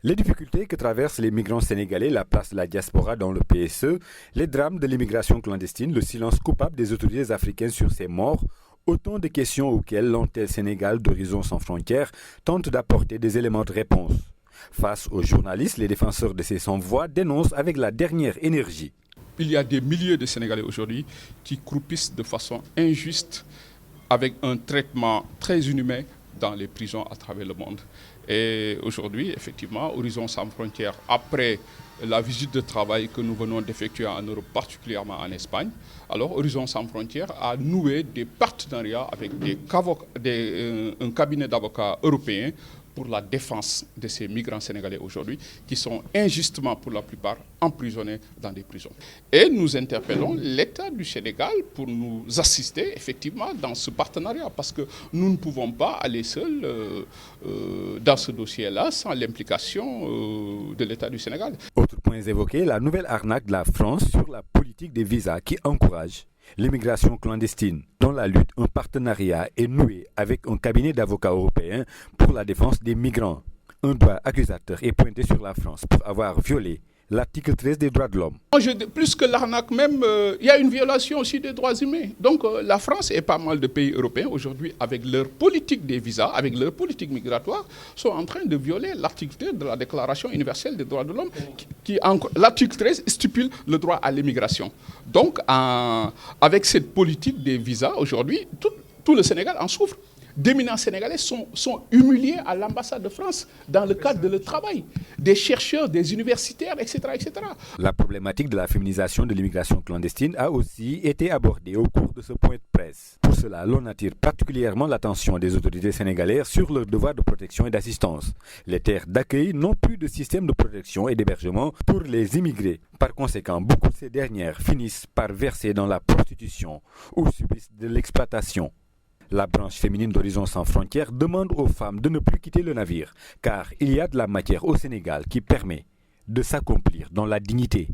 Les difficultés que traversent les migrants sénégalais, la place de la diaspora dans le PSE, les drames de l'immigration clandestine, le silence coupable des autorités africaines sur ces morts, autant de questions auxquelles l'antenne Sénégal d'Horizon sans frontières tente d'apporter des éléments de réponse. Face aux journalistes, les défenseurs de ces sans-voix dénoncent avec la dernière énergie. Il y a des milliers de Sénégalais aujourd'hui qui croupissent de façon injuste avec un traitement très inhumain dans les prisons à travers le monde. Et aujourd'hui, effectivement, Horizon sans frontières, après la visite de travail que nous venons d'effectuer en Europe, particulièrement en Espagne, alors Horizon sans frontières a noué des partenariats avec un cabinet d'avocats européens pour la défense de ces migrants sénégalais aujourd'hui qui sont injustement pour la plupart emprisonnés dans des prisons. Et nous interpellons l'État du Sénégal pour nous assister effectivement dans ce partenariat parce que nous ne pouvons pas aller seuls dans ce dossier-là sans l'implication de l'État du Sénégal. Autre point évoqué, la nouvelle arnaque de la France sur la politique des visas qui encourage l'immigration clandestine. Dans la lutte, un partenariat est noué avec un cabinet d'avocats européens pour la défense des migrants. Un doigt accusateur est pointé sur la France pour avoir violé l'article 13 des droits de l'homme. Plus que l'arnaque même, il y a une violation aussi des droits humains. Donc la France et pas mal de pays européens aujourd'hui, avec leur politique des visas, avec leur politique migratoire, sont en train de violer l'article 13 de la Déclaration universelle des droits de l'homme. L'article 13 stipule le droit à l'immigration. Donc avec cette politique des visas aujourd'hui, tout le Sénégal en souffre. D'éminents Sénégalais sont humiliés à l'ambassade de France dans le cadre de leur travail. Des chercheurs, des universitaires, etc., etc. La problématique de la féminisation de l'immigration clandestine a aussi été abordée au cours de ce point de presse. Pour cela, l'on attire particulièrement l'attention des autorités sénégalaises sur leur devoir de protection et d'assistance. Les terres d'accueil n'ont plus de système de protection et d'hébergement pour les immigrés. Par conséquent, beaucoup de ces dernières finissent par verser dans la prostitution ou subissent de l'exploitation. La branche féminine d'Horizon sans frontières demande aux femmes de ne plus quitter le navire, car il y a de la matière au Sénégal qui permet de s'accomplir dans la dignité.